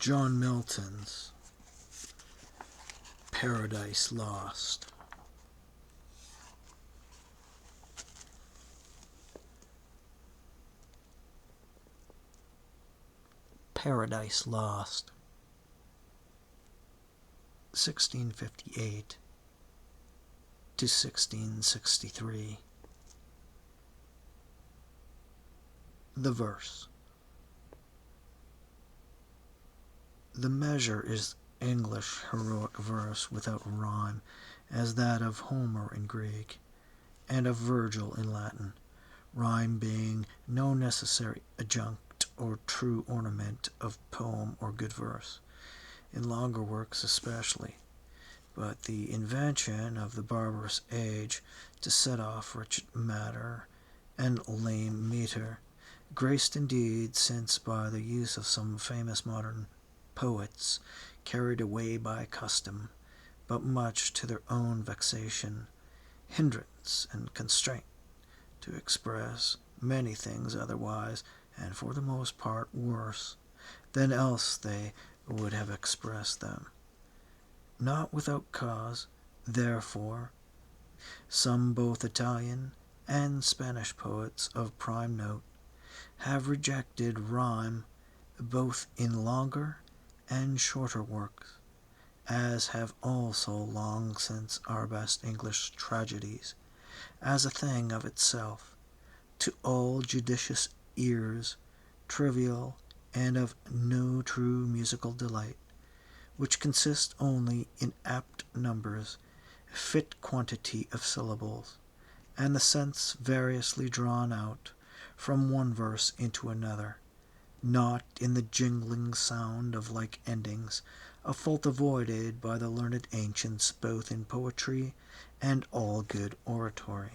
John Milton's Paradise Lost. Paradise Lost, 1658 to 1663. The verse. The measure is English heroic verse without rhyme, as that of Homer in Greek, and of Virgil in Latin, rhyme being no necessary adjunct or true ornament of poem or good verse, in longer works especially, but the invention of the barbarous age to set off wretched matter and lame metre, graced indeed, since by the use of some famous modern poets, carried away by custom, but much to their own vexation, hindrance, and constraint, to express many things otherwise, and for the most part worse, than else they would have expressed them. Not without cause, therefore, some both Italian and Spanish poets of prime note have rejected rhyme both in longer and shorter works, as have also long since our best English tragedies, as a thing of itself, to all judicious ears, trivial, and of no true musical delight, which consist only in apt numbers, fit quantity of syllables, and the sense variously drawn out from one verse into another, not in the jingling sound of like endings, a fault avoided by the learned ancients both in poetry and all good oratory.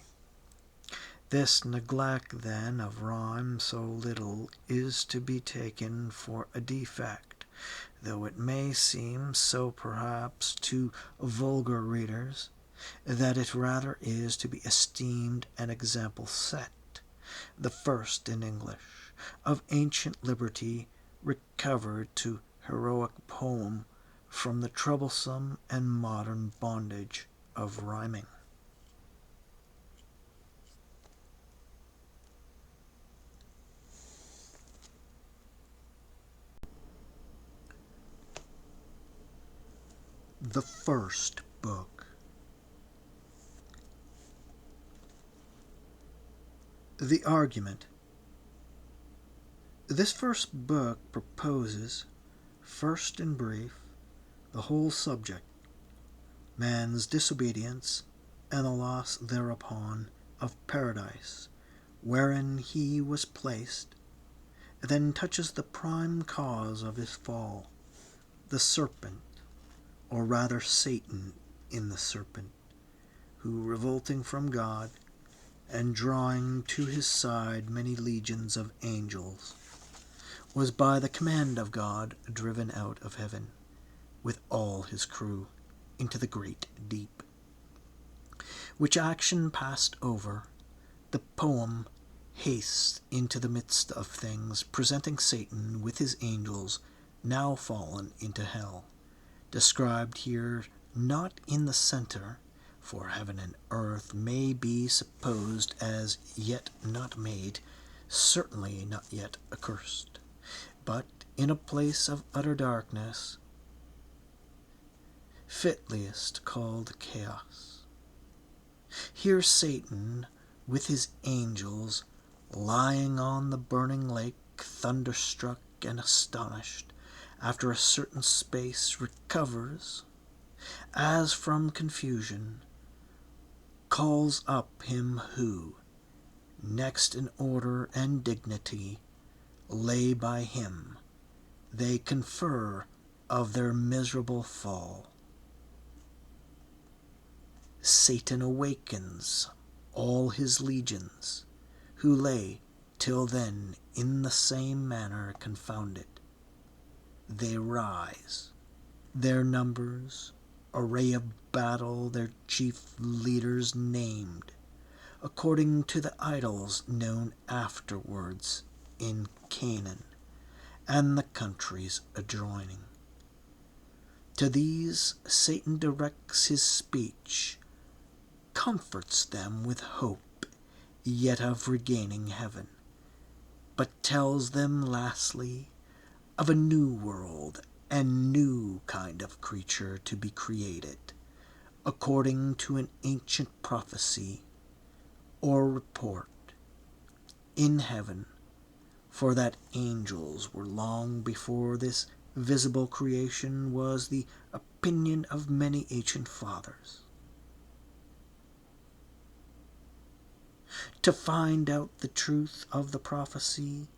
This neglect, then, of rhyme so little is to be taken for a defect, though it may seem so perhaps to vulgar readers, that it rather is to be esteemed an example set, the first in English, of ancient liberty recovered to heroic poem from the troublesome and modern bondage of rhyming. The first book. The argument. This first book proposes, first in brief, the whole subject, man's disobedience, and the loss thereupon of paradise, wherein he was placed, then touches the prime cause of his fall, the serpent, or rather Satan in the serpent, who, revolting from God, and drawing to his side many legions of angels, was by the command of God driven out of heaven, with all his crew, into the great deep. Which action passed over, the poem hastes into the midst of things, presenting Satan with his angels, now fallen into hell, described here not in the center, for heaven and earth may be supposed as yet not made, certainly not yet accursed, but in a place of utter darkness, fitliest called chaos. Here Satan, with his angels, lying on the burning lake, thunderstruck and astonished, after a certain space recovers, as from confusion, calls up him who, next in order and dignity, lay by him, they confer of their miserable fall. Satan awakens all his legions, who lay till then in the same manner confounded. They rise, their numbers, array of battle, their chief leaders named, according to the idols known afterwards in Canaan, and the countries adjoining. To these Satan directs his speech, comforts them with hope yet of regaining heaven, but tells them lastly of a new world and new kind of creature to be created, according to an ancient prophecy or report in heaven, for that angels were long before this visible creation was the opinion of many ancient fathers. To find out the truth of the prophecy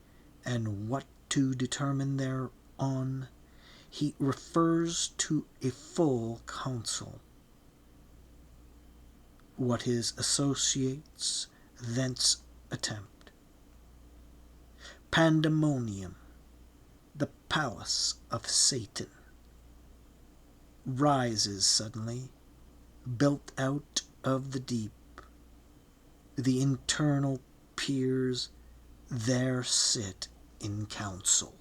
and what to determine thereon, he refers to a full council. What his associates thence attempt. Pandemonium, the palace of Satan, rises suddenly, built out of the deep. The internal peers there sit in council.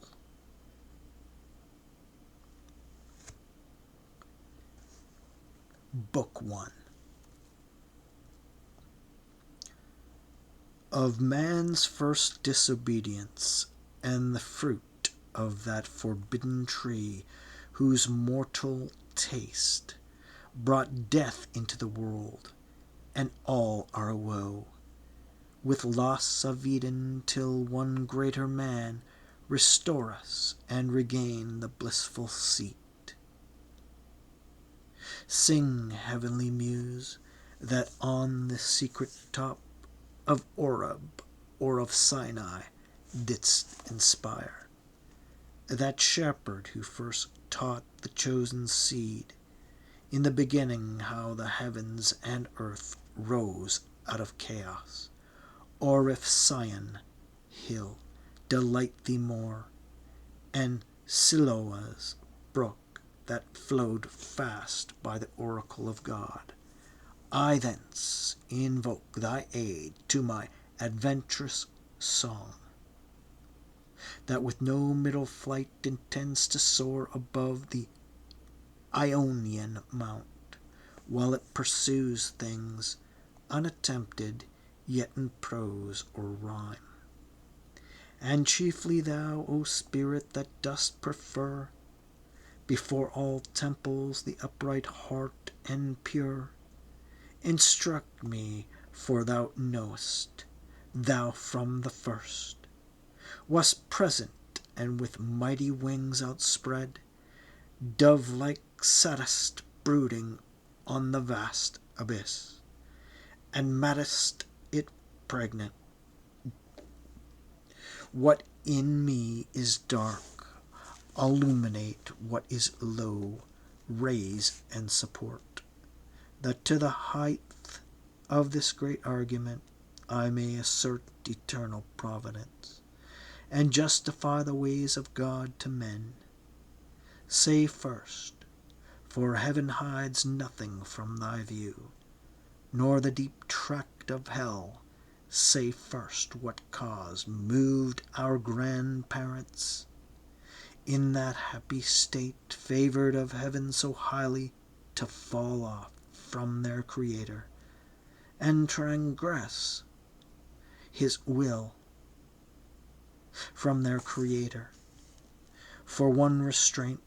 Book 1. Of man's first disobedience, and the fruit of that forbidden tree, whose mortal taste brought death into the world, and all our woe, with loss of Eden, till one greater man restore us and regain the blissful seat. Sing, heavenly muse, that on the secret top of Oreb or of Sinai didst inspire, that shepherd who first taught the chosen seed in the beginning how the heavens and earth rose out of chaos, or if Sion hill delight thee more, and Siloah's brook that flowed fast by the oracle of God, I thence invoke thy aid to my adventurous song, that with no middle flight intends to soar above the Ionian mount, while it pursues things unattempted, yet in prose or rhyme. And chiefly thou, O Spirit, that dost prefer before all temples the upright heart and pure, instruct me, for thou knowest, thou from the first wast present, and with mighty wings outspread, dove-like sattest brooding on the vast abyss, and madest it pregnant. What in me is dark, illuminate what is low, raise and support, that to the height of this great argument I may assert eternal providence, and justify the ways of God to men. Say first, for heaven hides nothing from thy view, nor the deep tract of hell, say first what cause moved our grandparents, in that happy state, favored of heaven so highly, to fall off from their Creator, and transgress his will from their Creator, for one restraint,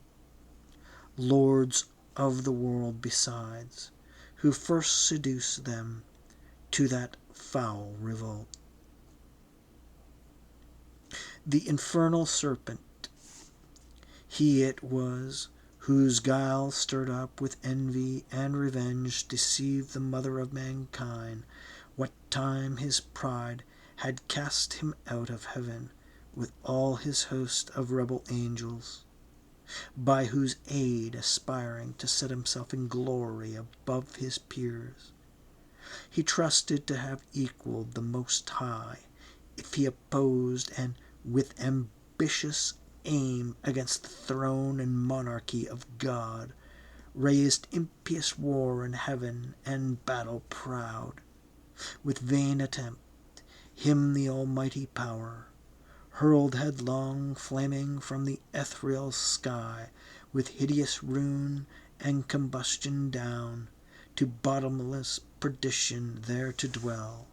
lords of the world besides, who first seduced them to that foul revolt. The infernal serpent, he it was whose guile stirred up with envy and revenge, deceived the mother of mankind, what time his pride had cast him out of heaven with all his host of rebel angels, by whose aid aspiring to set himself in glory above his peers, he trusted to have equaled the Most High, if he opposed and with ambitious aim against the throne and monarchy of God, raised impious war in heaven, and battle proud, with vain attempt, him the almighty power, hurled headlong, flaming from the ethereal sky, with hideous ruin and combustion down, to bottomless perdition there to dwell,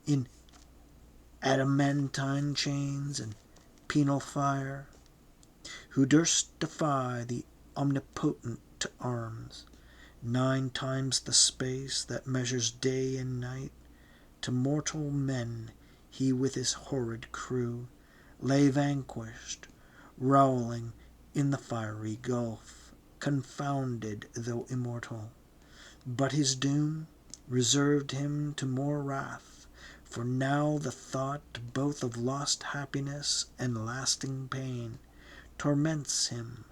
in adamantine chains and penal fire, who durst defy the omnipotent to arms. 9 times the space that measures day and night, to mortal men he with his horrid crew lay vanquished, rowling in the fiery gulf, confounded though immortal. But his doom reserved him to more wrath, for now the thought both of lost happiness and lasting pain torments him.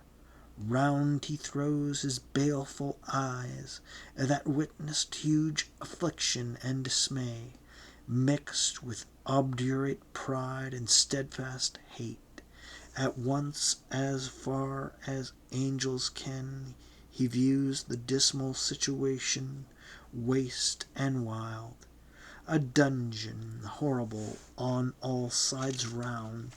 Round he throws his baleful eyes, that witnessed huge affliction and dismay, mixed with obdurate pride and steadfast hate. At once, as far as angels can, he views the dismal situation, waste and wild, a dungeon horrible on all sides round,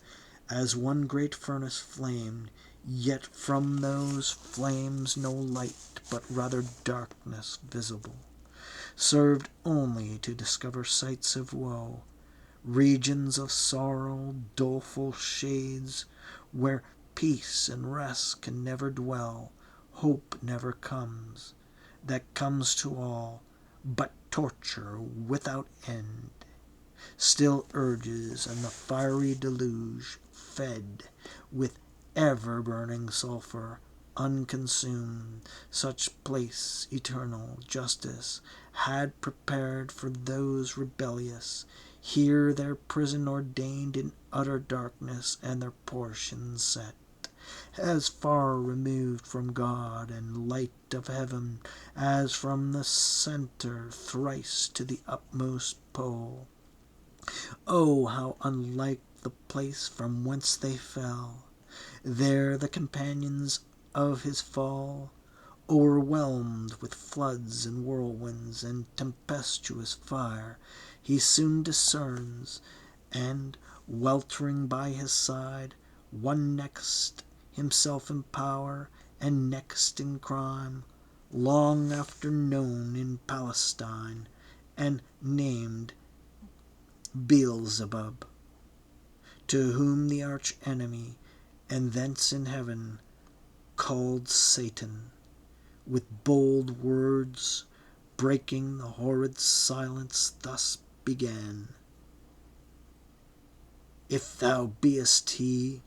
as one great furnace flamed, yet from those flames no light, but rather darkness visible, served only to discover sights of woe, regions of sorrow, doleful shades, where peace and rest can never dwell, hope never comes, that comes to all, but torture without end still urges, and the fiery deluge, fed with ever-burning sulphur, unconsumed, such place eternal justice had prepared for those rebellious, here their prison ordained in utter darkness, and their portion set, as far removed from God and light of heaven, as from the centre thrice to the utmost pole. Oh, how unlike the place from whence they fell! There the companions of his fall, o'erwhelmed with floods and whirlwinds and tempestuous fire, he soon discerns, and, weltering by his side, one next himself in power, and next in crime, long after known in Palestine, and named Beelzebub, to whom the arch enemy, and thence in heaven called Satan, with bold words, breaking the horrid silence, thus began: If thou beest he,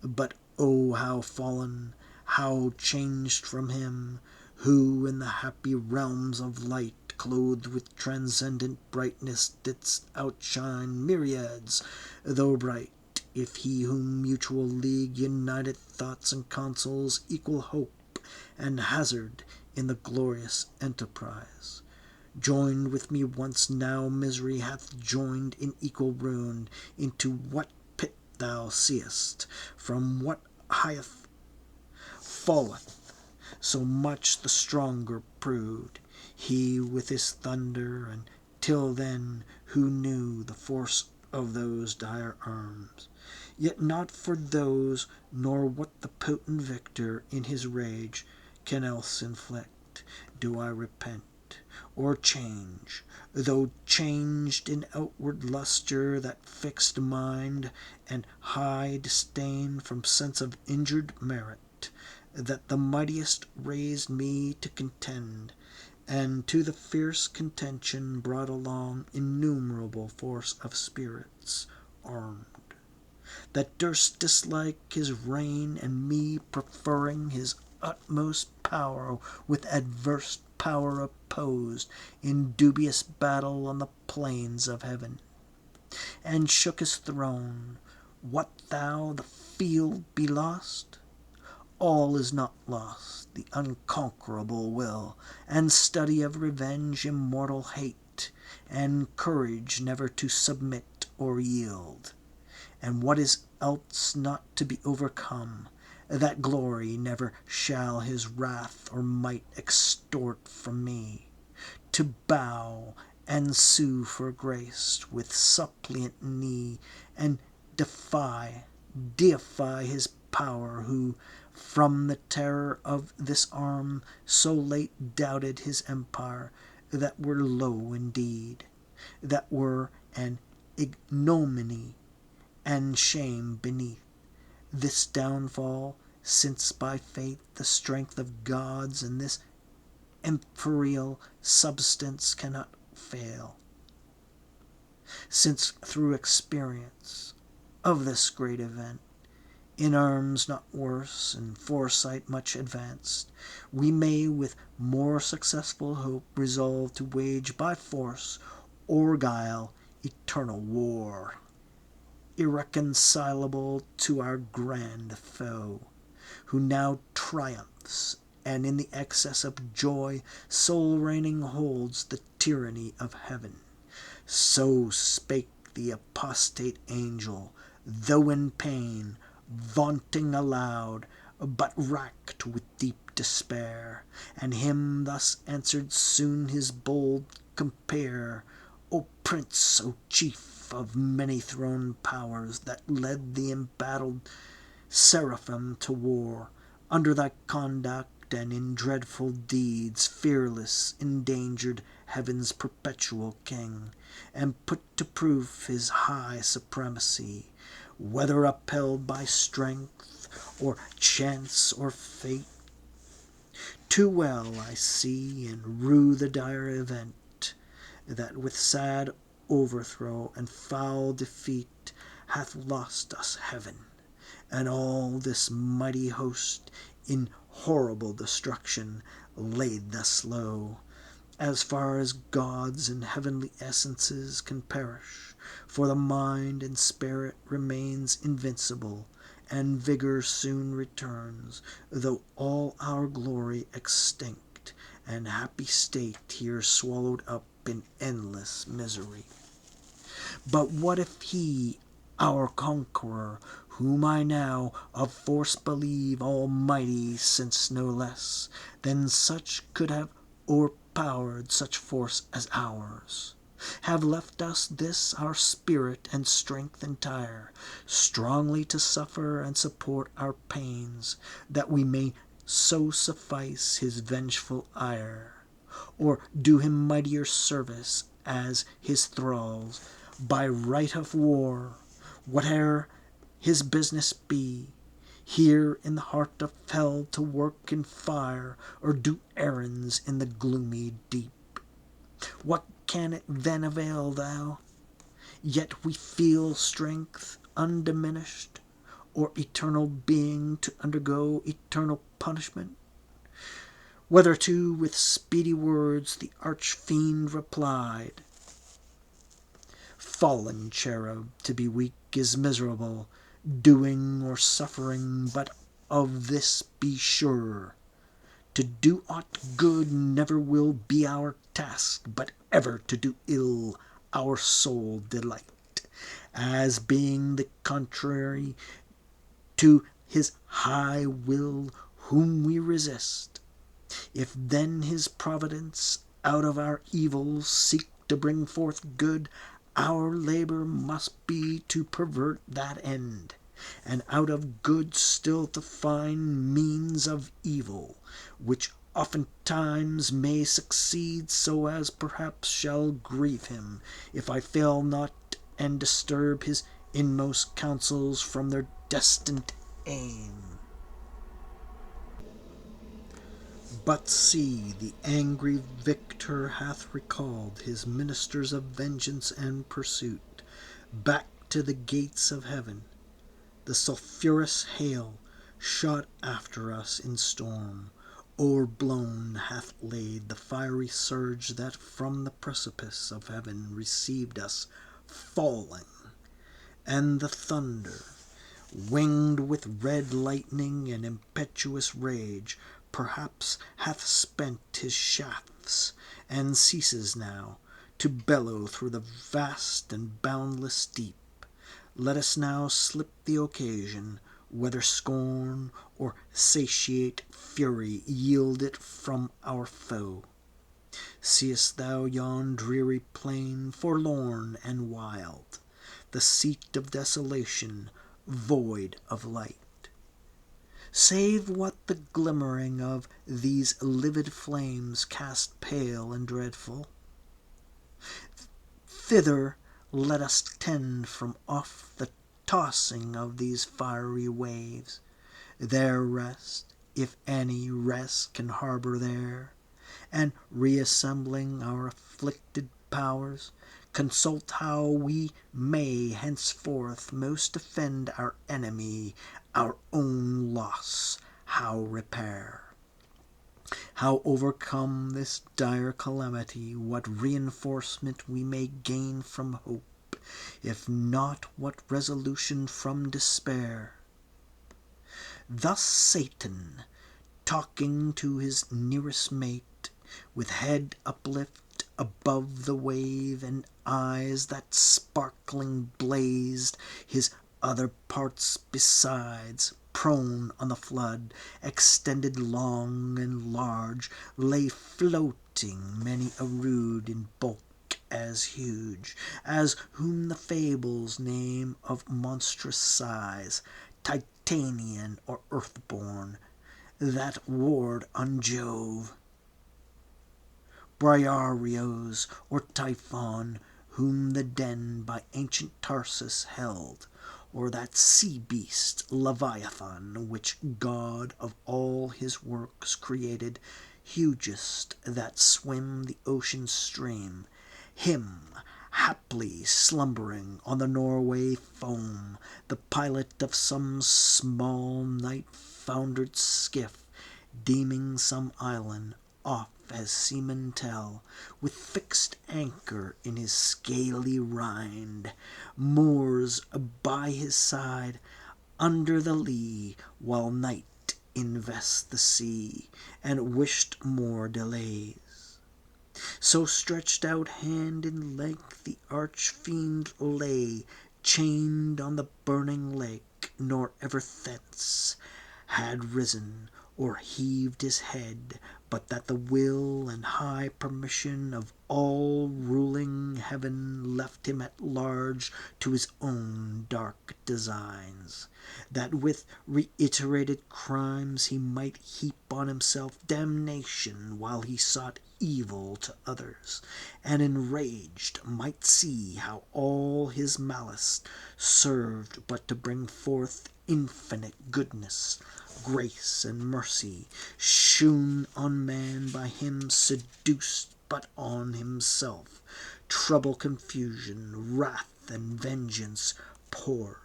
but oh, how fallen, how changed from him, who in the happy realms of light, clothed with transcendent brightness, didst outshine myriads, though bright, if he whom mutual league united thoughts and counsels, equal hope and hazard in the glorious enterprise, joined with me once, now misery hath joined in equal ruin, into what pit thou seest, from what height falleth, so much the stronger proved he with his thunder, and till then who knew the force of those dire arms? Yet not for those, nor what the potent victor in his rage can else inflict, do I repent, or change, though changed in outward lustre, that fixed mind, and high disdain from sense of injured merit, that the mightiest raised me to contend, and to the fierce contention brought along innumerable force of spirits armed, that durst dislike his reign, and me preferring his utmost power with adverse power opposed in dubious battle on the plains of heaven, and shook his throne. What thou, the field be lost? All is not lost, the unconquerable will, and study of revenge, immortal hate, and courage never to submit or yield, and what is else not to be overcome, that glory never shall his wrath or might extort from me, to bow and sue for grace with suppliant knee, and deify his power, who from the terror of this arm so late doubted his empire, that were low indeed, that were an ignominy and shame beneath this downfall, since by faith the strength of gods in this imperial substance cannot fail. Since through experience of this great event, in arms not worse, and foresight much advanced, we may with more successful hope resolve to wage by force or guile eternal war, irreconcilable to our grand foe, who now triumphs, and in the excess of joy sole reigning holds the tyranny of heaven. So spake the apostate angel, though in pain, vaunting aloud, but racked with deep despair, and him thus answered soon his bold compeer: O Prince, O Chief of many-throned powers, that led the embattled seraphim to war, under thy conduct and in dreadful deeds fearless endangered heaven's perpetual king, and put to proof his high supremacy, whether upheld by strength or chance or fate. Too well I see and rue the dire event, that with sad overthrow and foul defeat hath lost us heaven, and all this mighty host in horrible destruction laid thus low, as far as gods and heavenly essences can perish, for the mind and spirit remains invincible, and vigor soon returns, though all our glory extinct, and happy state here swallowed up in endless misery. But what if he, our conqueror, whom I now of force believe almighty, since no less than such could have o'erpowered such force as ours, have left us this our spirit and strength entire, strongly to suffer and support our pains, that we may so suffice his vengeful ire, or do him mightier service as his thralls, by right of war, whate'er his business be, here in the heart of hell to work in fire, or do errands in the gloomy deep. What can it then avail thou? Yet we feel strength undiminished, or eternal being to undergo eternal punishment. Whether with speedy words the arch-fiend replied: Fallen cherub, to be weak is miserable, doing or suffering, but of this be sure, to do aught good never will be our task, but ever to do ill our sole delight, as being the contrary to his high will whom we resist. If then his providence out of our evils seek to bring forth good, our labor must be to pervert that end, and out of good still to find means of evil, which oftentimes may succeed so as perhaps shall grieve him, if I fail not, and disturb his inmost counsels from their destined aim. But see, the angry victor hath recalled his ministers of vengeance and pursuit back to the gates of heaven. The sulphurous hail, shot after us in storm, o'erblown hath laid the fiery surge that from the precipice of heaven received us falling, and the thunder, winged with red lightning and impetuous rage, perhaps hath spent his shafts, and ceases now to bellow through the vast and boundless deep. Let us now slip the occasion, whether scorn or satiate fury yield it from our foe. Seest thou yon dreary plain, forlorn and wild, the seat of desolation, void of light. Save what the glimmering of these livid flames cast pale and dreadful. Thither let us tend from off the tossing of these fiery waves. There rest, if any rest can harbor there, and reassembling our afflicted powers, consult how we may henceforth most defend our enemy, our own loss, how repair. How overcome this dire calamity, what reinforcement we may gain from hope, if not what resolution from despair. Thus Satan, talking to his nearest mate, with head uplift above the wave, and eyes that sparkling blazed, his other parts besides, prone on the flood, extended long and large, lay floating many a rood in bulk as huge, as whom the fables name of monstrous size, Titanian or earthborn, that warred on Jove, Briareos or Typhon, whom the den by ancient Tarsus held, or that sea beast Leviathan, which God of all his works created, hugest that swim the ocean stream, him haply slumbering on the Norway foam, the pilot of some small night-foundered skiff, deeming some island off as seamen tell, with fixed anchor in his scaly rind, moors by his side under the lee, while night invests the sea, and wished more delays. So stretched out hand in length the arch-fiend lay, chained on the burning lake, nor ever thence had risen or heaved his head, but that the will and high permission of all-ruling heaven left him at large to his own dark designs, that with reiterated crimes he might heap on himself damnation while he sought evil to others, and enraged might see how all his malice served but to bring forth infinite goodness, grace, and mercy, shewn on man by him seduced, but on himself trouble, confusion, wrath, and vengeance poured.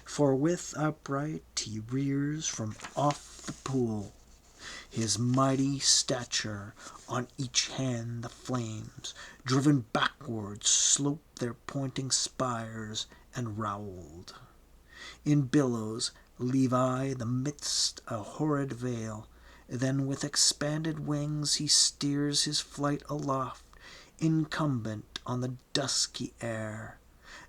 For with upright he rears from off the pool, his mighty stature, on each hand the flames, driven backwards, slope their pointing spires, and rowled. In billows leave I the midst a horrid veil, then with expanded wings he steers his flight aloft, incumbent on the dusky air,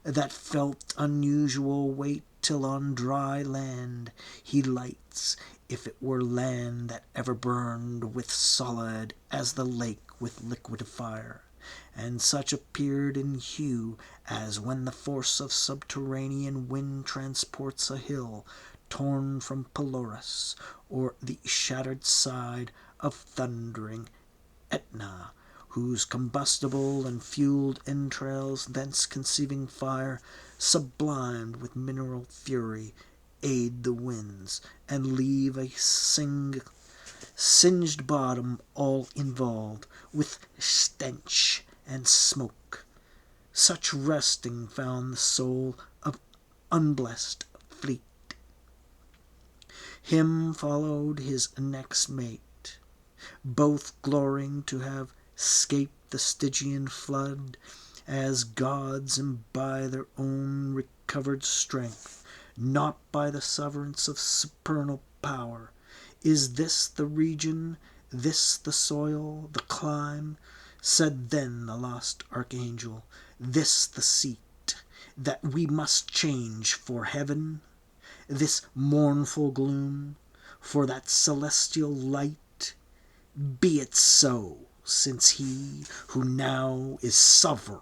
that felt unusual weight, till on dry land he lights, if it were land that ever burned with solid as the lake with liquid fire, and such appeared in hue as when the force of subterranean wind transports a hill torn from Pelorus, or the shattered side of thundering Etna, whose combustible and fueled entrails, thence conceiving fire, sublimed with mineral fury, aid the winds, and leave a singed bottom all involved with stench and smoke. Such resting found the soul of unblessed fleet. Him followed his next mate, both glorying to have scaped the Stygian flood, as gods, and by their own recovered strength, not by the severance of supernal power. Is this the region, this the soil, the clime? Said then the lost archangel, this the seat, that we must change for heaven? This mournful gloom, for that celestial light? Be it so, since he who now is sovereign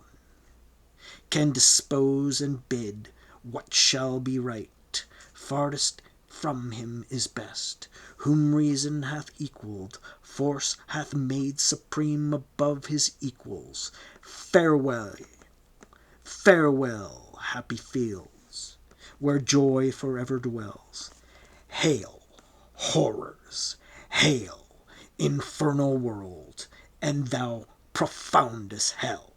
can dispose and bid what shall be right. Farthest from him is best, whom reason hath equalled, force hath made supreme above his equals. Farewell, farewell, happy fields, where joy forever dwells. Hail, horrors, hail, infernal world, and thou profoundest hell.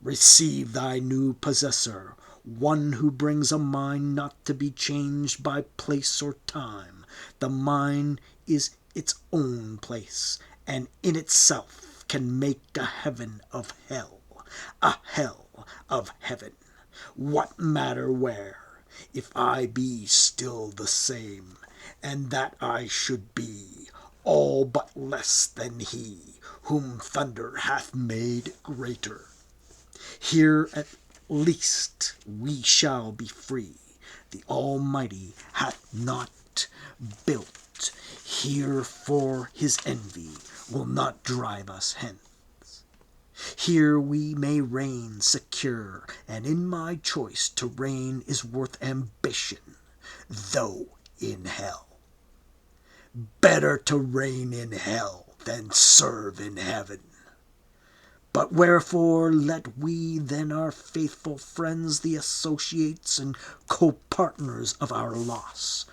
Receive thy new possessor, one who brings a mind not to be changed by place or time. The mind is its own place, and in itself can make a heaven of hell, a hell of heaven. What matter where, if I be still the same, and that I should be all but less than he whom thunder hath made greater. Here at least we shall be free. The Almighty hath not built here, for his envy will not drive us hence. Here we may reign secure, and in my choice to reign is worth ambition, though in hell. Better to reign in hell than serve in heaven. But wherefore let we then our faithful friends, the associates and co-partners of our loss,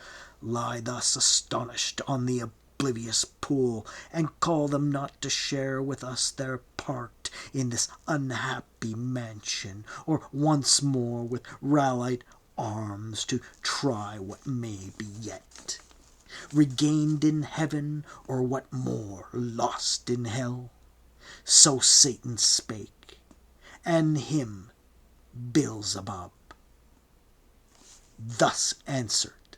lie thus astonished on the oblivious pool, and call them not to share with us their part in this unhappy mansion, or once more with rallied arms to try what may be yet regained in heaven, or what more lost in hell. So Satan spake, and him Beelzebub thus answered: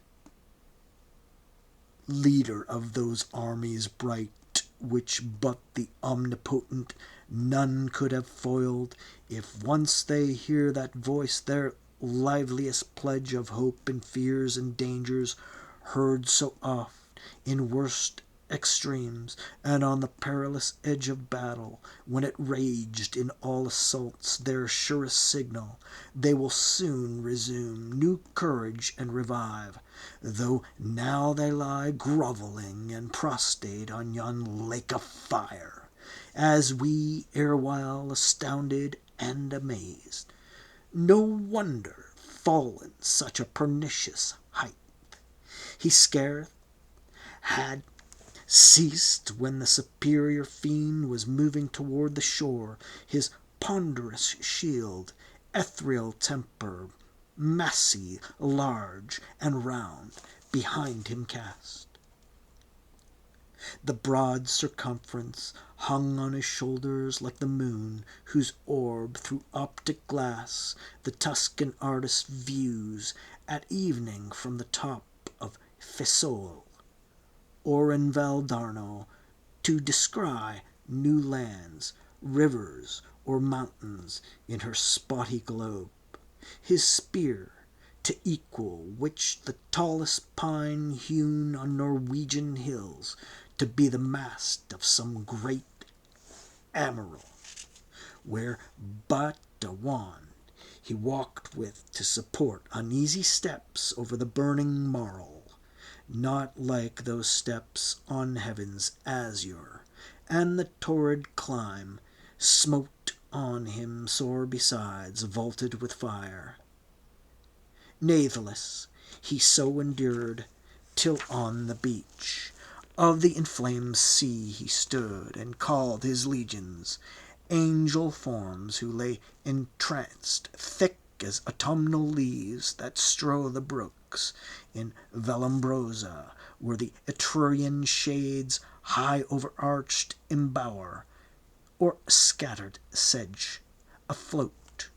Leader of those armies bright, which but the omnipotent none could have foiled, if once they hear that voice, their liveliest pledge of hope and fears and dangers, heard so oft in worst extremes, and on the perilous edge of battle, when it raged in all assaults, their surest signal, they will soon resume new courage and revive, though now they lie grovelling and prostrate on yon lake of fire, as we erewhile astounded and amazed. No wonder fallen such a pernicious height. He scarce had ceased when the superior fiend was moving toward the shore, his ponderous shield, ethereal temper, massy, large, and round, behind him cast. The broad circumference hung on his shoulders like the moon, whose orb through optic glass the Tuscan artist views at evening from the top of Fiesole, or in Valdarno, to descry new lands, rivers, or mountains in her spotty globe. His spear, to equal which the tallest pine hewn on Norwegian hills, to be the mast of some great admiral, where but a wand he walked with to support uneasy steps over the burning marl, not like those steps on heaven's azure, and the torrid clime smote on him sore besides, vaulted with fire. Natheless he so endured, till on the beach of the inflamed sea he stood, and called his legions, angel forms who lay entranced, thick as autumnal leaves that strew the brooks in Vallombrosa, where the Etrurian shades high overarched embower, or scattered sedge afloat,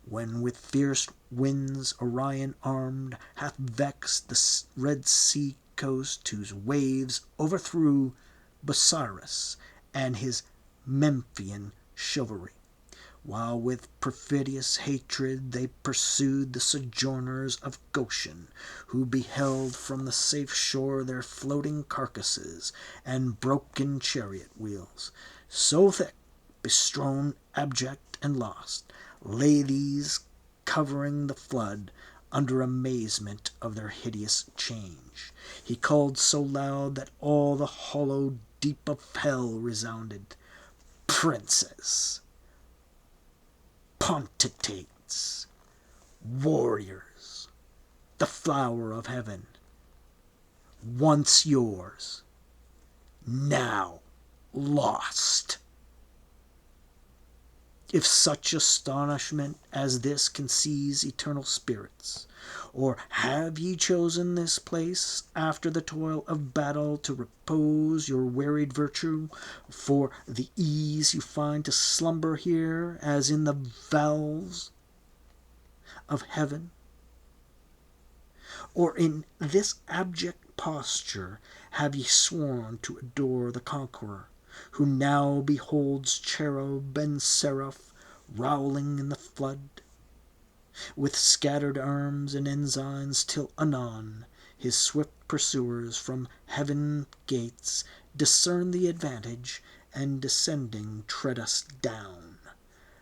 when with fierce winds Orion armed hath vexed the Red Sea coast, whose waves overthrew Busiris and his Memphian chivalry, while with perfidious hatred they pursued the sojourners of Goshen, who beheld from the safe shore their floating carcasses and broken chariot wheels. So thick, bestrown, abject, and lost, lay these covering the flood under amazement of their hideous change. He called so loud that all the hollow deep of hell resounded. Princes, potentates, warriors, the flower of heaven, once yours, now lost. If such astonishment as this can seize eternal spirits, or have ye chosen this place after the toil of battle to repose your wearied virtue, for the ease you find to slumber here as in the valves of heaven? Or in this abject posture have ye sworn to adore the conqueror, who now beholds cherub and seraph rowling in the flood, with scattered arms and ensigns, till anon his swift pursuers from heaven gates discern the advantage, and descending tread us down,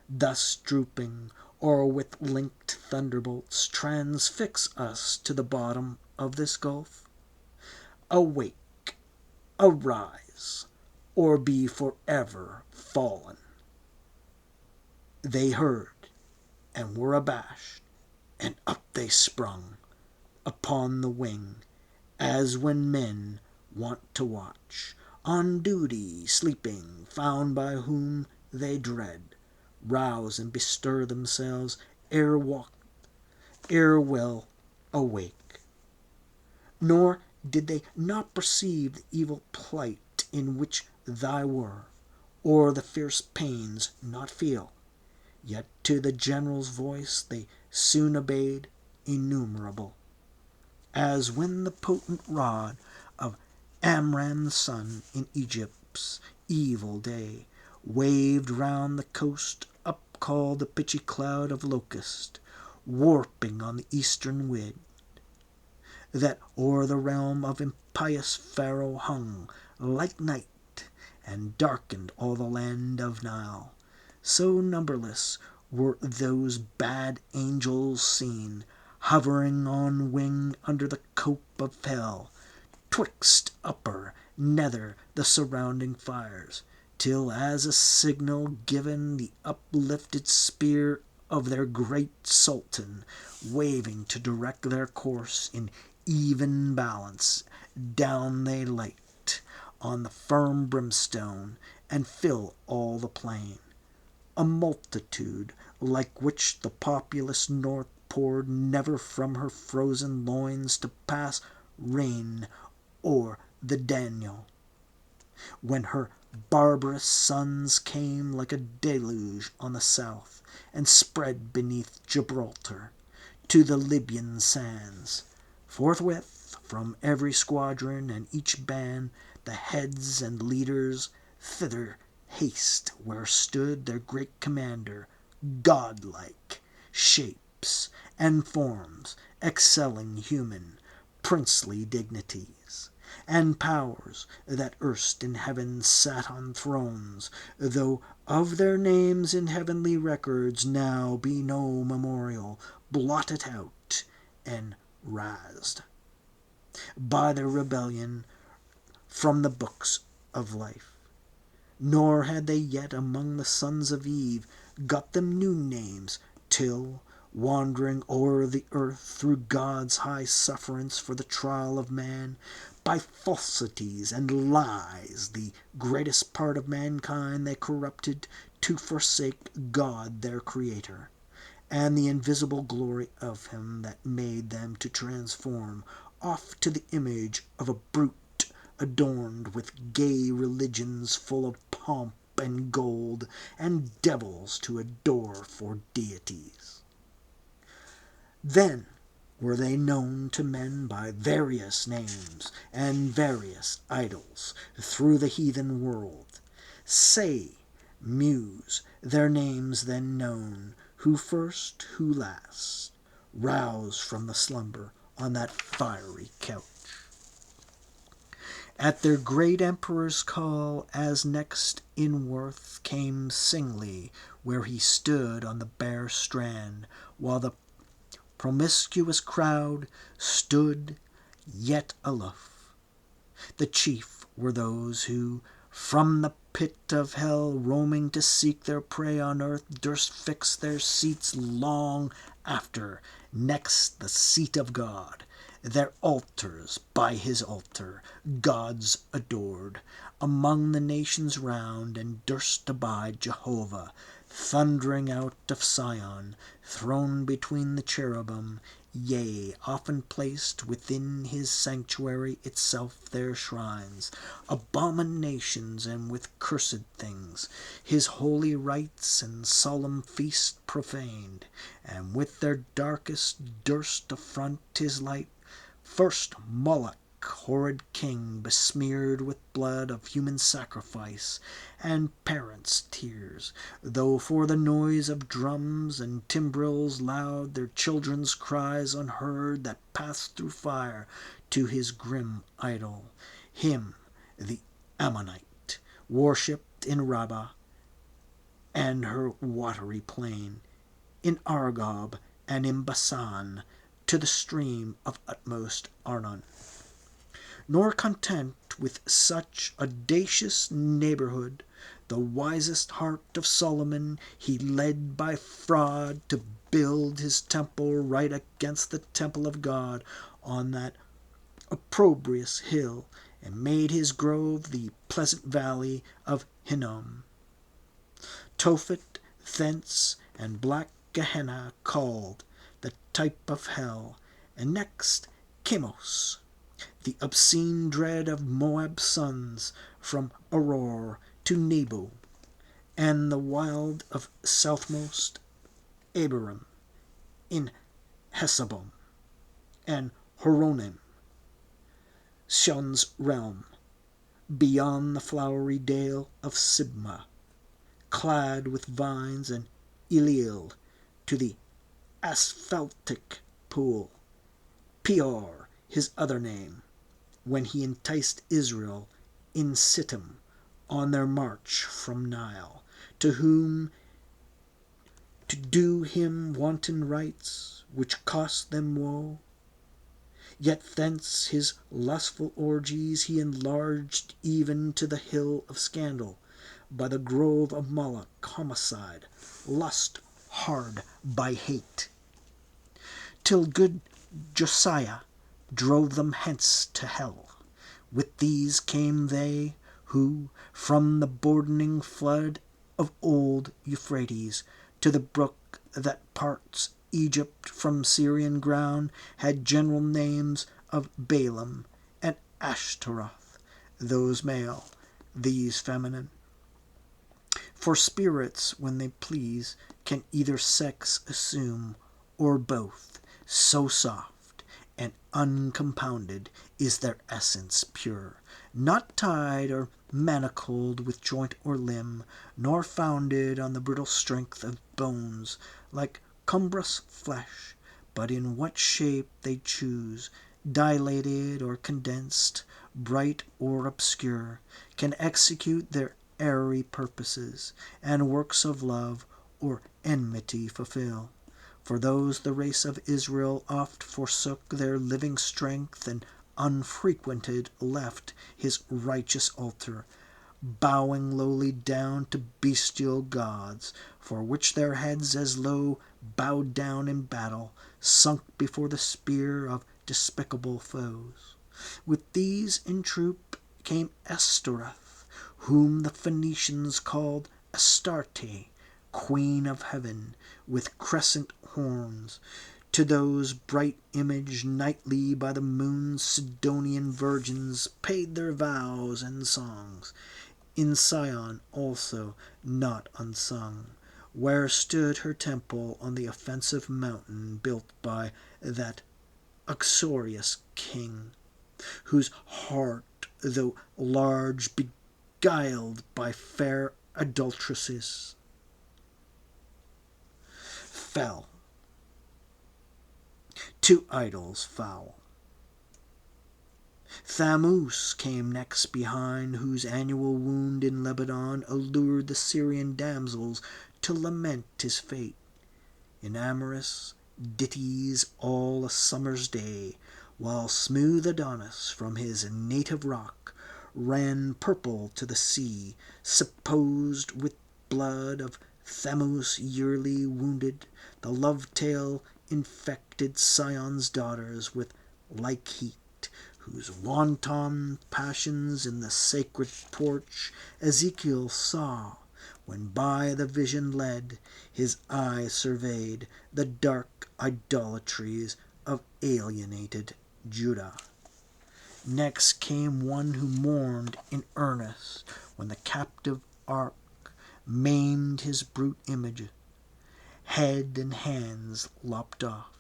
thus drooping, or with linked thunderbolts transfix us to the bottom of this gulf? Awake, arise, or be forever fallen. They heard, and were abashed, and up they sprung upon the wing, as when men wont to watch, on duty sleeping, found by whom they dread, rouse and bestir themselves ere well awake. Nor did they not perceive the evil plight in which they were, or the fierce pains not feel. Yet to the general's voice they soon obeyed, innumerable, as when the potent rod of Amram's son in Egypt's evil day waved round the coast, up called the pitchy cloud of locust, warping on the eastern wind, that o'er the realm of impious Pharaoh hung like night, and darkened all the land of Nile. So numberless were those bad angels seen, hovering on wing under the cope of hell, twixt upper, nether, the surrounding fires, till as a signal given the uplifted spear of their great Sultan, waving to direct their course in even balance, down they light on the firm brimstone, and fill all the plain. A multitude, like which the populous north poured never from her frozen loins to pass rain o'er the Danube, when her barbarous sons came like a deluge on the south, and spread beneath Gibraltar to the Libyan sands. Forthwith, from every squadron and each band, the heads and leaders thither haste, where stood their great commander, godlike shapes and forms, excelling human, princely dignities, and powers that erst in heaven sat on thrones, though of their names in heavenly records now be no memorial, blotted out and razed by their rebellion from the books of life. Nor had they yet among the sons of Eve got them new names, till, wandering o'er the earth through God's high sufferance for the trial of man, by falsities and lies the greatest part of mankind they corrupted to forsake God their Creator, and the invisible glory of him that made them, to transform off to the image of a brute adorned with gay religions full of pomp and gold, and devils to adore for deities. Then were they known to men by various names and various idols through the heathen world. Say, Muse, their names then known, who first, who last, roused from the slumber on that fiery couch. At their great emperor's call, as next in worth came singly where he stood on the bare strand, while the promiscuous crowd stood yet aloof. The chief were those who, from the pit of hell, roaming to seek their prey on earth, durst fix their seats long after, next the seat of God, their altars by his altar, gods adored, among the nations round, and durst abide Jehovah, thundering out of Sion, throned between the cherubim, yea, often placed within his sanctuary itself their shrines, abominations and with cursed things, his holy rites and solemn feast profaned, and with their darkest durst affront his light. First Moloch, horrid king, besmeared with blood of human sacrifice, and parents' tears, though for the noise of drums and timbrels loud, their children's cries unheard that passed through fire to his grim idol, him the Ammonite, worshipped in Rabbah and her watery plain, in Argob and in Basan, to the stream of utmost Arnon. Nor content with such audacious neighborhood, the wisest heart of Solomon he led by fraud to build his temple right against the temple of God on that opprobrious hill, and made his grove the pleasant valley of Hinnom. Tophet thence, and black Gehenna called, the type of hell, and next Chemos, the obscene dread of Moab's sons, from Auror to Nebo, and the wild of southmost Abiram, in Hesabon, and Horonim, Shun's realm, beyond the flowery dale of Sibmah, clad with vines, and Eliel, to the asphaltic pool, Peor, his other name, when he enticed Israel in Sittim on their march from Nile, to whom to do him wanton rites, which cost them woe. Yet thence his lustful orgies he enlarged even to the hill of scandal, by the grove of Moloch, homicide, lust hard by hate, till good Josiah drove them hence to hell. With these came they who, from the bordening flood of old Euphrates to the brook that parts Egypt from Syrian ground, had general names of Balaam and Ashtaroth, those male, these feminine. For spirits, when they please, can either sex assume, or both, so soft and uncompounded is their essence pure, not tied or manacled with joint or limb, nor founded on the brittle strength of bones, like cumbrous flesh, but in what shape they choose, dilated or condensed, bright or obscure, can execute their airy purposes, and works of love or enmity fulfill. For those the race of Israel oft forsook their living strength, and unfrequented left his righteous altar, bowing lowly down to bestial gods, for which their heads as low bowed down in battle, sunk before the spear of despicable foes. With these in troop came Ashtoreth, whom the Phoenicians called Astarte, queen of heaven, with crescent horns. To those bright imaged nightly by the moon's Sidonian virgins paid their vows and songs. In Sion also, not unsung, where stood her temple on the offensive mountain built by that uxorious king, whose heart, though large, beguiled by fair adulteresses, fell to idols foul. Thamus came next behind, whose annual wound in Lebanon allured the Syrian damsels to lament his fate. In amorous ditties all a summer's day, while smooth Adonis from his native rock ran purple to the sea, supposed with blood of Thamus yearly wounded, the love-tale infected Sion's daughters with like heat, whose wanton passions in the sacred porch Ezekiel saw, when by the vision led, his eye surveyed the dark idolatries of alienated Judah. Next came one who mourned in earnest when the captive ark maimed his brute image, head and hands lopped off.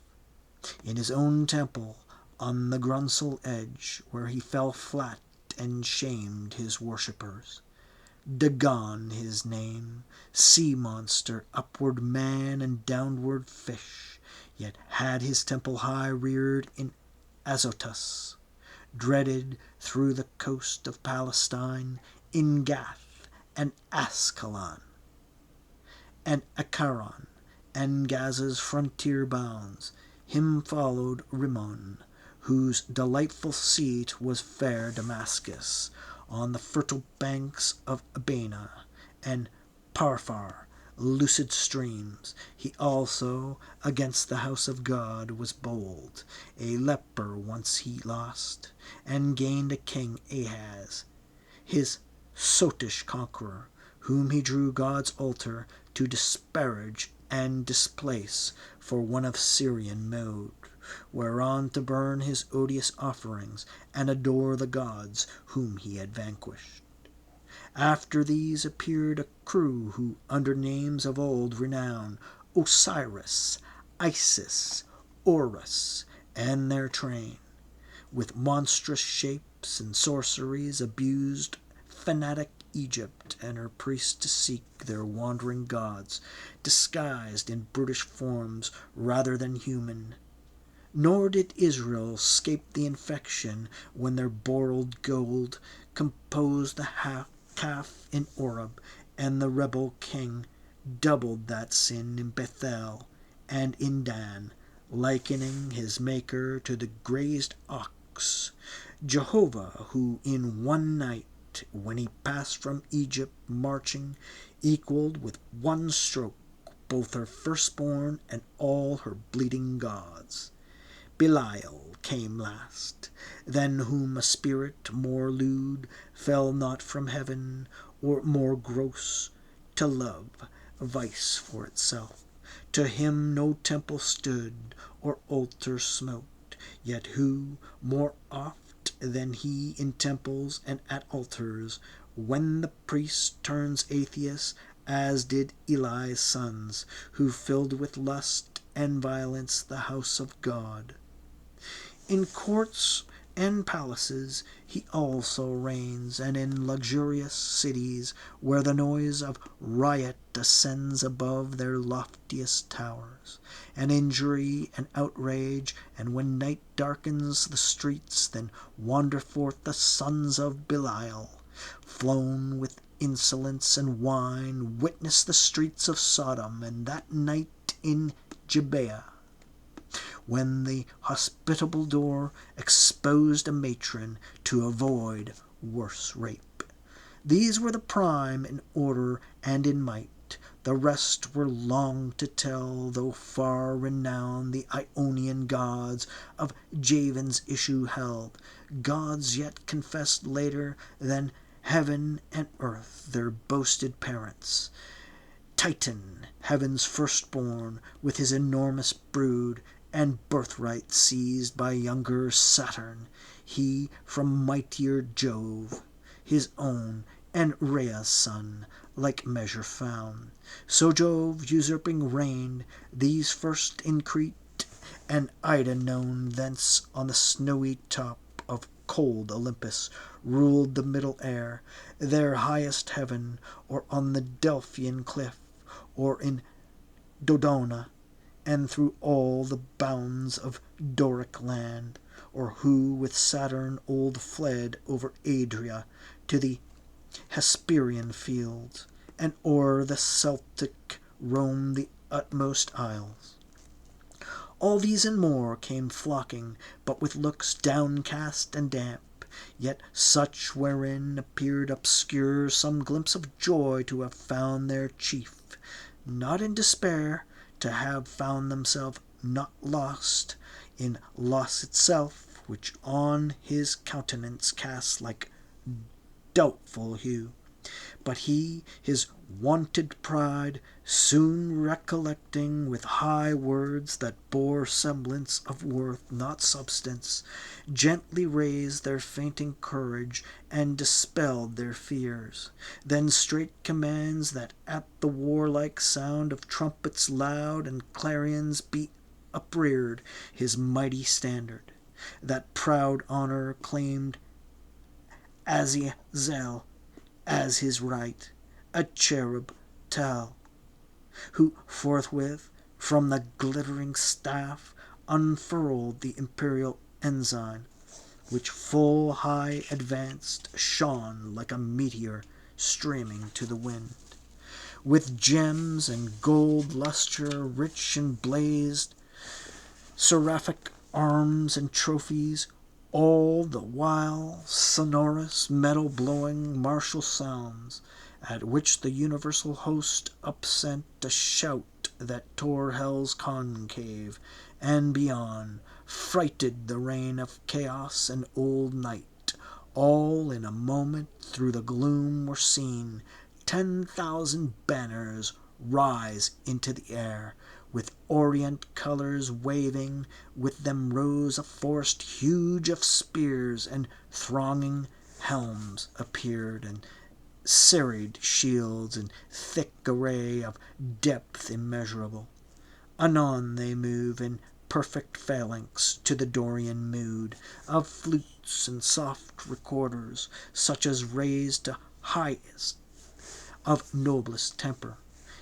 In his own temple, on the Grunsel edge, where he fell flat and shamed his worshippers. Dagon his name, sea monster, upward man, and downward fish, yet had his temple high reared in Azotus, dreaded through the coast of Palestine, in Gath and Ascalon, and Acaron, and Gaza's frontier bounds. Him followed Rimmon, whose delightful seat was fair Damascus, on the fertile banks of Abana, and Parphar, lucid streams. He also against the house of God was bold. A leper once he lost, and gained a king Ahaz, his sotish conqueror, whom he drew God's altar to disparage and displace for one of Syrian mode, whereon to burn his odious offerings, and adore the gods whom he had vanquished. After these appeared a crew who, under names of old renown, Osiris, Isis, Horus, and their train, with monstrous shapes and sorceries, abused fanatic Egypt and her priests to seek their wandering gods, disguised in brutish forms rather than human. Nor did Israel scape the infection when their borrowed gold composed the calf in Oreb, and the rebel king doubled that sin in Bethel and in Dan, likening his maker to the grazed ox. Jehovah, who in one night, when he passed from Egypt marching, equaled with one stroke both her firstborn and all her bleeding gods. Belial came last, than whom a spirit more lewd fell not from heaven, or more gross, to love vice for itself. To him no temple stood, or altar smoked, yet who, more oft than he in temples and at altars, when the priest turns atheist, as did Eli's sons, who filled with lust and violence the house of God. In courts and palaces he also reigns, and in luxurious cities, where the noise of riot ascends above their loftiest towers, and injury and outrage, and when night darkens the streets, then wander forth the sons of Belial, flown with insolence and wine, witness the streets of Sodom, and that night in Gibeah, when the hospitable door exposed a matron to avoid worse rape. These were the prime in order and in might. The rest were long to tell, though far renowned the Ionian gods of Javan's issue held, gods yet confessed later than heaven and earth their boasted parents. Titan, heaven's firstborn, with his enormous brood, and birthright seized by younger Saturn, he from mightier Jove, his own and Rhea's son, like measure found. So Jove usurping reigned, these first in Crete, and Ida known thence on the snowy top of cold Olympus, ruled the middle air, their highest heaven, or on the Delphian cliff, or in Dodona, and through all the bounds of Doric land, or who with Saturn old fled over Adria to the Hesperian fields, and o'er the Celtic roamed the utmost isles. All these and more came flocking, but with looks downcast and damp, yet such wherein appeared obscure some glimpse of joy to have found their chief, not in despair, to have found themselves not lost, in loss itself, which on his countenance cast like doubtful hue. But he, his wonted pride, soon recollecting with high words that bore semblance of worth, not substance, gently raised their fainting courage and dispelled their fears. Then straight commands that at the warlike sound of trumpets loud and clarions be upreared his mighty standard. That proud honor claimed Azazel as his right, a cherub tall, who forthwith from the glittering staff unfurled the imperial ensign, which full high advanced shone like a meteor streaming to the wind. With gems and gold lustre rich and blazed, seraphic arms and trophies, all the while sonorous, metal-blowing, martial sounds, at which the universal host upsent a shout that tore hell's concave, and beyond frighted the reign of chaos and old night. All in a moment through the gloom were seen 10,000 banners rise into the air, with orient colors waving. With them rose a forest huge of spears, and thronging helms appeared, and serried shields, and thick array of depth immeasurable. Anon they move in perfect phalanx to the Dorian mood of flutes and soft recorders, such as raise to highest of noblest temper,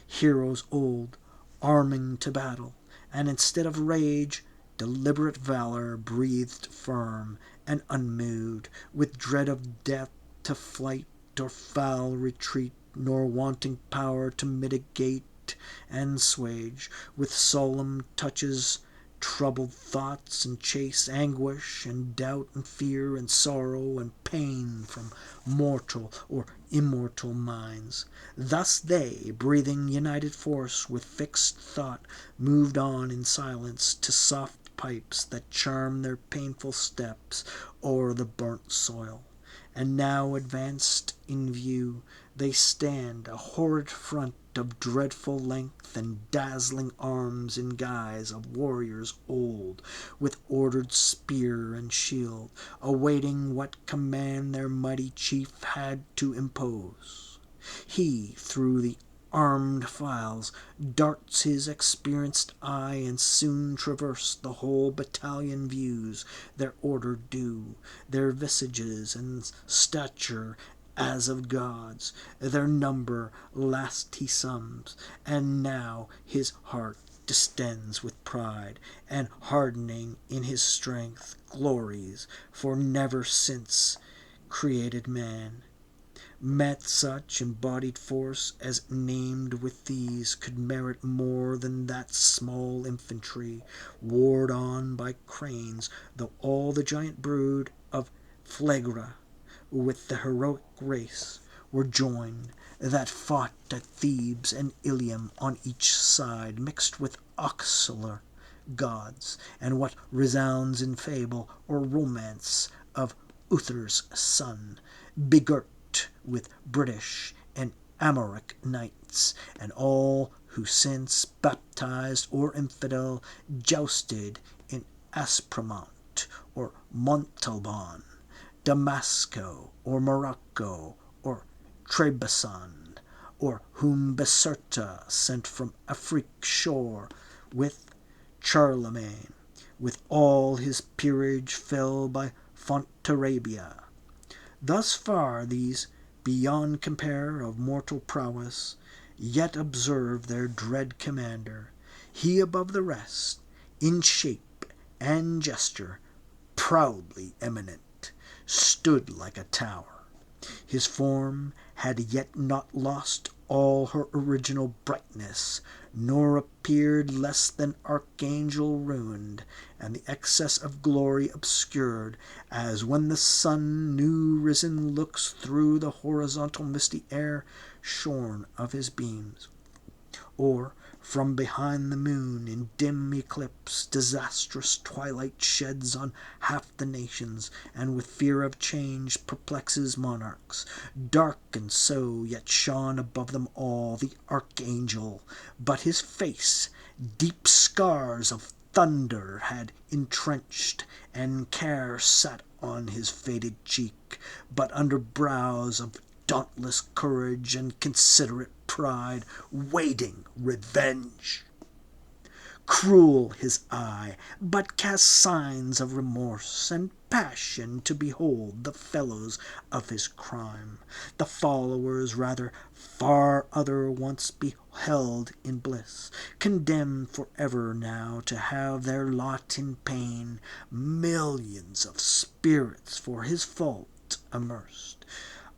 heroes old, arming to battle, and instead of rage, deliberate valor breathed firm and unmoved, with dread of death to flight or foul retreat, nor wanting power to mitigate and swage, with solemn touches troubled thoughts, and chase anguish and doubt and fear and sorrow and pain from mortal or immortal minds. Thus they, breathing united force with fixed thought, moved on in silence to soft pipes that charm their painful steps o'er the burnt soil. And now advanced in view, they stand, a horrid front of dreadful length and dazzling arms in guise of warriors old, with ordered spear and shield, awaiting what command their mighty chief had to impose. He, through the armed files, darts his experienced eye, and soon traversed the whole battalion views their order due, their visages and stature as of gods, their number last he sums, and now his heart distends with pride, and hardening in his strength glories, for never since created man met such embodied force as named with these could merit more than that small infantry, warred on by cranes, though all the giant brood of Phlegra with the heroic race were joined, that fought at Thebes and Ilium on each side, mixed with auxiliar gods, and what resounds in fable or romance of Uther's son, begirt with British and Amoric knights, and all who since, baptized or infidel, jousted in Aspremont or Montalban, Damasco or Morocco or Trebizond, or whom Biserta sent from Afrique shore with Charlemagne, with all his peerage fell by Fontarabia. Thus far these, beyond compare of mortal prowess, yet observe their dread commander, he above the rest, in shape and gesture, proudly eminent, stood like a tower. His form had yet not lost all her original brightness, nor appeared less than archangel ruined, and the excess of glory obscured, as when the sun new risen looks through the horizontal misty air shorn of his beams, or from behind the moon in dim eclipse disastrous twilight sheds on half the nations, and with fear of change perplexes monarchs. Dark and so yet shone above them all the archangel, but his face deep scars of thunder had entrenched, and care sat on his faded cheek, but under brows of dauntless courage and considerate pride, waiting revenge. Cruel his eye, but cast signs of remorse and passion to behold the fellows of his crime, the followers rather far other once beheld in bliss, condemned for ever now to have their lot in pain, millions of spirits for his fault immersed,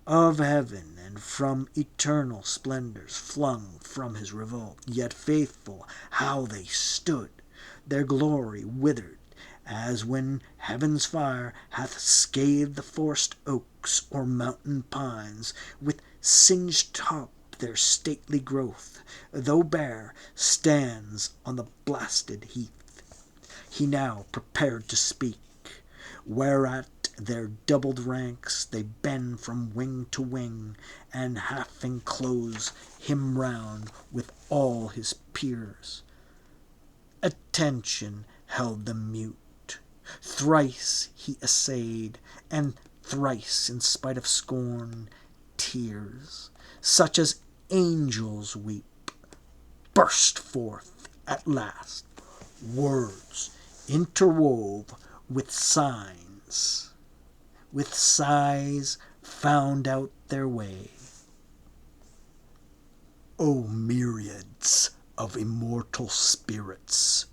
of heaven and from eternal splendors flung from his revolt, yet faithful, how they stood, their glory withered, as when heaven's fire hath scathed the forest oaks or mountain pines, with singed top their stately growth, though bare, stands on the blasted heath. He now prepared to speak, whereat their doubled ranks they bend from wing to wing, and half enclose him round with all his peers. Attention held them mute. Thrice he essayed, and thrice, in spite of scorn, tears, such as angels weep, burst forth at last, words interwove with signs, with sighs found out their way. O myriads of immortal spirits,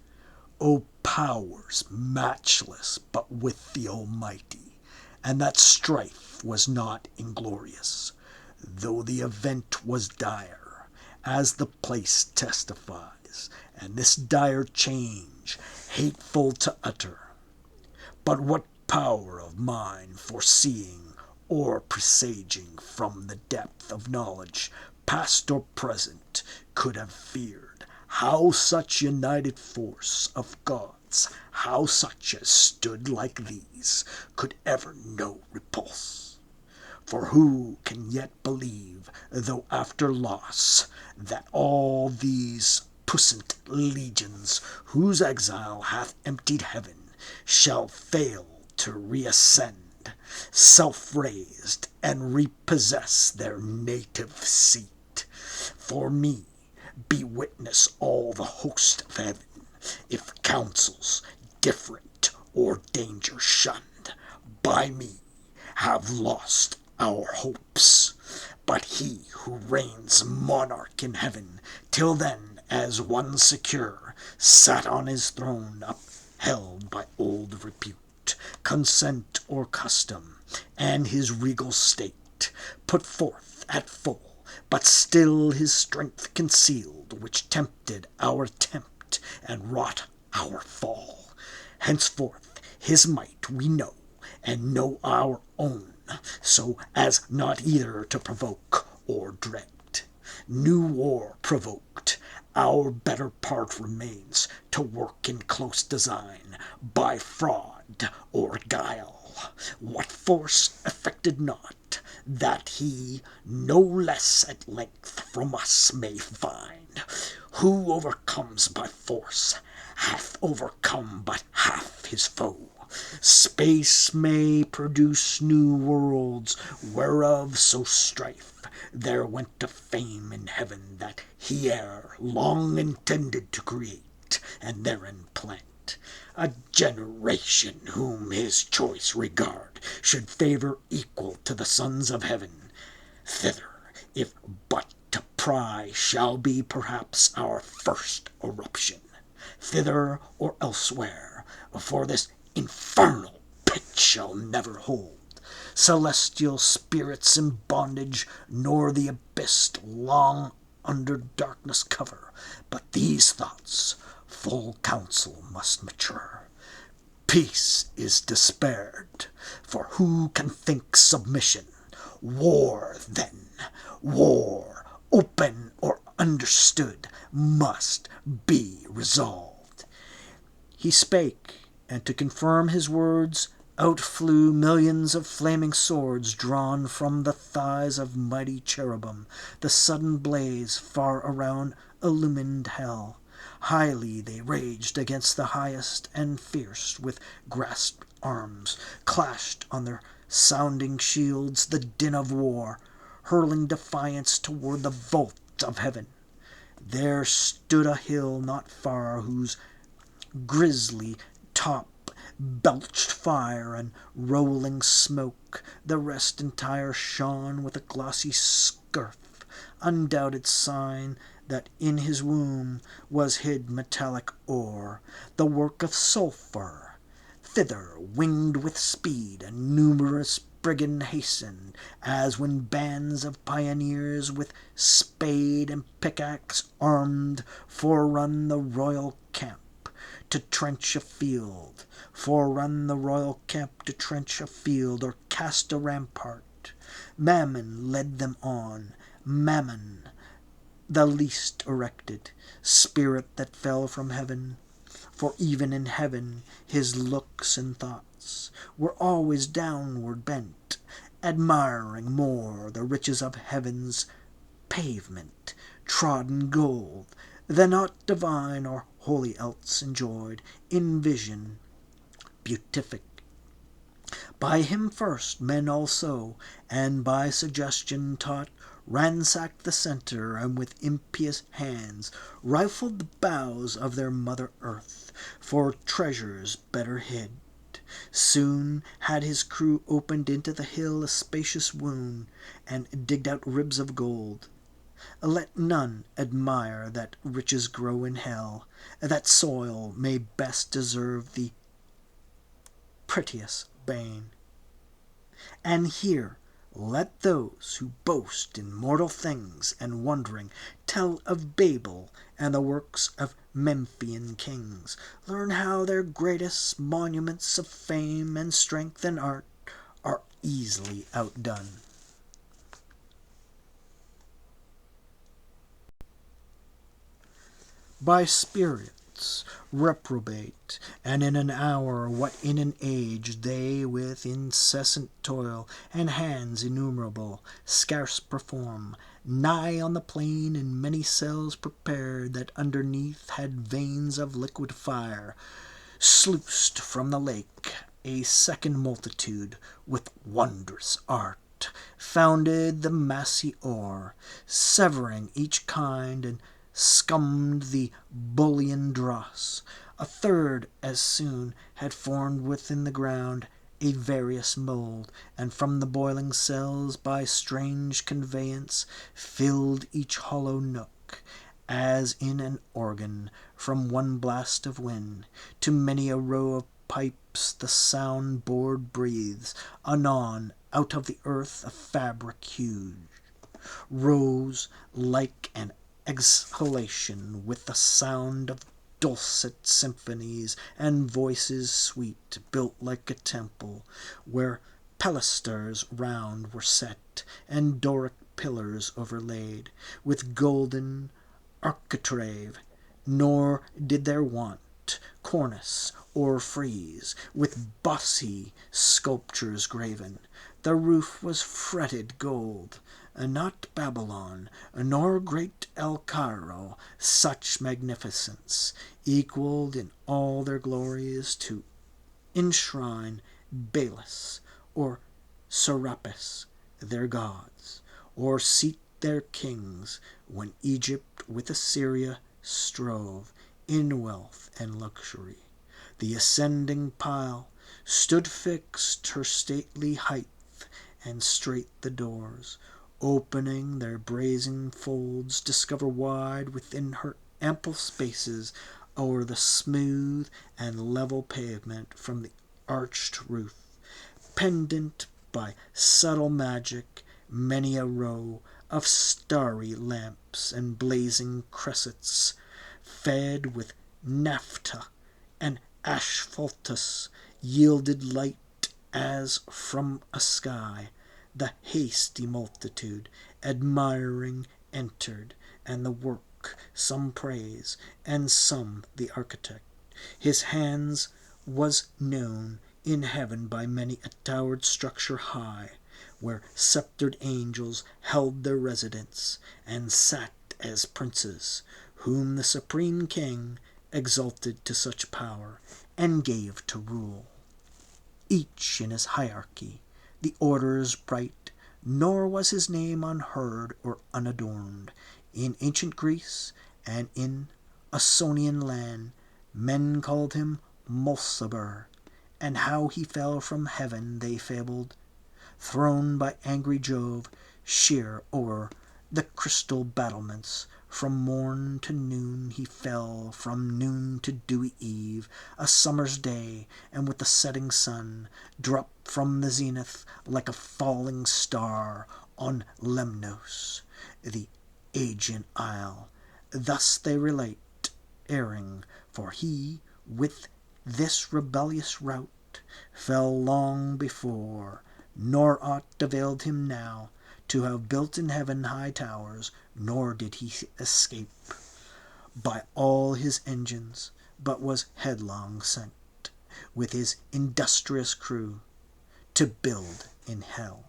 O powers matchless but with the Almighty, and that strife was not inglorious, though the event was dire, as the place testifies, and this dire change hateful to utter. But what power of mine foreseeing or presaging from the depth of knowledge, past or present, could have feared how such united force of gods, how such as stood like these, could ever know repulse? For who can yet believe, though after loss, that all these puissant legions, whose exile hath emptied heaven, shall fail to reascend, self-raised, and repossess their native seat? For me, be witness all the host of heaven, if counsels different or danger shunned by me have lost our hopes. But he who reigns monarch in heaven, till then as one secure, sat on his throne upheld by old repute, consent or custom, and his regal state, put forth at full, but still his strength concealed, which tempted our attempt and wrought our fall. Henceforth his might we know, and know our own, so as not either to provoke or dread. New war provoked, our better part remains to work in close design, by fraud or guile. What force effected not, that he no less at length from us may find. Who overcomes by force hath overcome but half his foe. Space may produce new worlds, whereof so strife there went to fame in heaven, that he ere long intended to create, and therein plant a generation whom his choice regard should favor equal to the sons of heaven. Thither, if but to pry, shall be perhaps our first eruption. Thither or elsewhere, for this infernal pit shall never hold celestial spirits in bondage, nor the abyss long under darkness cover. But these thoughts full counsel must mature. Peace is despaired, for who can think submission? War, then, war, open or understood, must be resolved. He spake, and to confirm his words, out flew millions of flaming swords drawn from the thighs of mighty cherubim. The sudden blaze far around illumined hell. Highly they raged against the highest, and fierce with grasped arms clashed on their sounding shields the din of war, hurling defiance toward the vault of heaven. There stood a hill not far, whose grisly top belched fire and rolling smoke. The rest entire shone with a glossy scurf, undoubted sign that in his womb was hid metallic ore, the work of sulphur. Thither, winged with speed, a numerous brigand hastened, as when bands of pioneers with spade and pickaxe armed forerun the royal camp to trench a field, or cast a rampart. Mammon led them on, Mammon, the least erected, spirit that fell from heaven. For even in heaven his looks and thoughts were always downward bent, admiring more the riches of heaven's pavement, trodden gold, than aught divine or holy else enjoyed in vision beatific. By him first men also, and by suggestion taught, ransacked the centre, and with impious hands rifled the bowels of their mother earth for treasures better hid. Soon had his crew opened into the hill a spacious wound, and digged out ribs of gold. Let none admire that riches grow in hell, that soil may best deserve the prettiest bane. And here let those who boast in mortal things and wondering tell of Babel and the works of Memphian kings, learn how their greatest monuments of fame and strength and art are easily outdone. By spirits reprobate, and in an hour what in an age they with incessant toil and hands innumerable scarce perform, nigh on the plain in many cells prepared that underneath had veins of liquid fire, sluiced from the lake a second multitude with wondrous art founded the massy ore, severing each kind, and scummed the bullion dross. A third as soon had formed within the ground a various mould, and from the boiling cells by strange conveyance filled each hollow nook, as in an organ, from one blast of wind to many a row of pipes the sound board breathes. Anon out of the earth a fabric huge rose like an exhalation, with the sound of dulcet symphonies and voices sweet, built like a temple, where pilasters round were set, and Doric pillars overlaid with golden architrave, nor did there want cornice or frieze, with bossy sculptures graven. The roof was fretted gold, not Babylon, nor great El Cairo, such magnificence, equalled in all their glories to enshrine Belus or Serapis, their gods, or seat their kings, when Egypt with Assyria strove in wealth and luxury. The ascending pile stood fixed her stately height, and straight the doors, opening their brazen folds, discover wide within her ample spaces o'er the smooth and level pavement from the arched roof pendant by subtle magic many a row of starry lamps and blazing cressets, fed with naphtha and asphaltus, yielded light as from a sky. The hasty multitude, admiring, entered, and the work some praise, and some the architect. His hands was known in heaven by many a towered structure high, where sceptred angels held their residence, and sat as princes, whom the supreme king exalted to such power, and gave to rule. Each in his hierarchy, the orders bright, nor was his name unheard or unadorned. In ancient Greece and in Ausonian land, men called him Mulciber, and how he fell from heaven they fabled, thrown by angry Jove sheer o'er the crystal battlements. From morn to noon he fell, from noon to dewy eve, a summer's day, and with the setting sun dropped from the zenith like a falling star on Lemnos, the Aegean isle. Thus they relate, erring, for he with this rebellious rout fell long before, nor aught availed him now to have built in heaven high towers, nor did he escape by all his engines, but was headlong sent with his industrious crew to build in hell.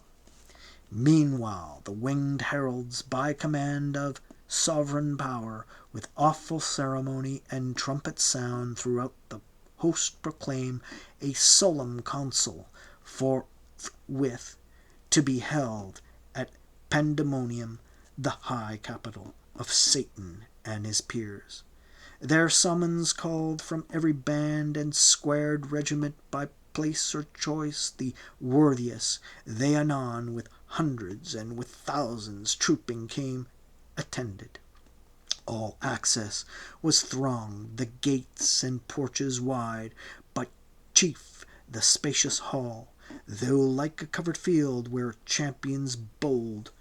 Meanwhile the winged heralds, by command of sovereign power, with awful ceremony and trumpet sound throughout the host proclaim a solemn council forthwith to be held at Pandemonium, the high capital of Satan and his peers. Their summons called from every band and squared regiment by place or choice, the worthiest they anon with hundreds and with thousands trooping came attended. All access was thronged, the gates and porches wide, but chief the spacious hall, though like a covered field where champions bold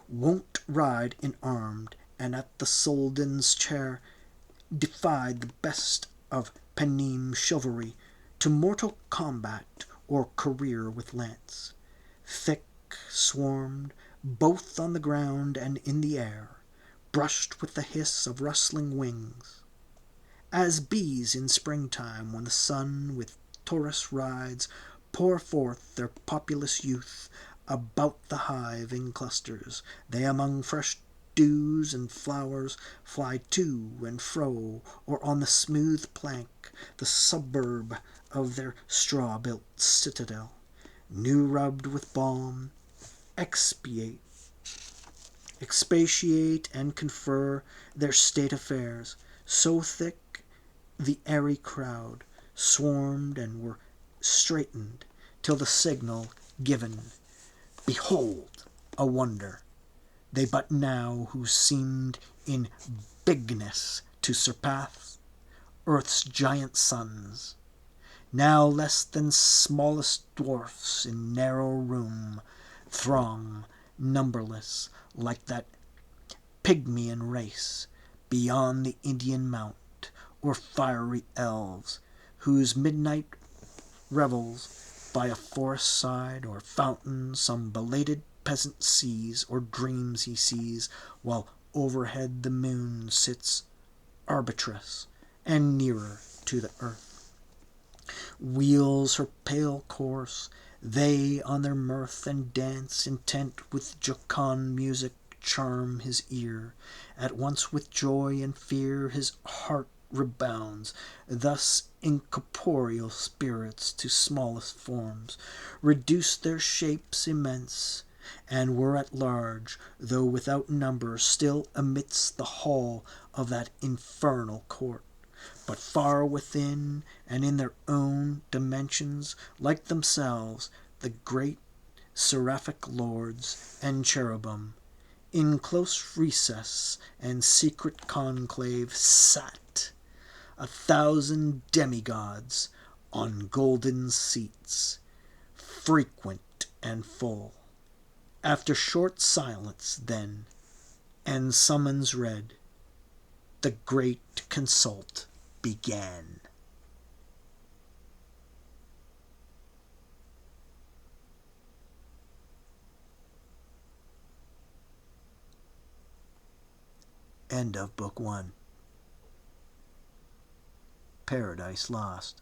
wont ride in armed, and at the Soldan's chair defied the best of Panim chivalry to mortal combat or career with lance. Thick swarmed, both on the ground and in the air, brushed with the hiss of rustling wings, as bees in springtime when the sun with Taurus rides, pour forth their populous youth about the hive in clusters. They among fresh dews and flowers fly to and fro, or on the smooth plank, the suburb of their straw-built citadel, new rubbed with balm, expatiate and confer their state affairs. So thick the airy crowd swarmed and were straitened till the signal given. Behold a wonder! They but now who seemed in bigness to surpass earth's giant sons, now less than smallest dwarfs in narrow room, throng numberless like that Pygmean race beyond the Indian mount, or fiery elves, whose midnight revels by a forest side or fountain some belated peasant sees, or dreams he sees, while overhead the moon sits arbitress and nearer to the earth, wheels her pale course. They on their mirth and dance, intent with jocund music, charm his ear. At once with joy and fear his heart rebounds. Thus incorporeal spirits to smallest forms reduce their shapes immense, and were at large, though without number, still amidst the hall of that infernal court. But far within, and in their own dimensions, like themselves, the great seraphic lords and cherubim, in close recess and secret conclave sat, 1,000 demigods on golden seats, frequent and full. After short silence, then, and summons read, the great consult began. End of Book 1. Paradise Lost.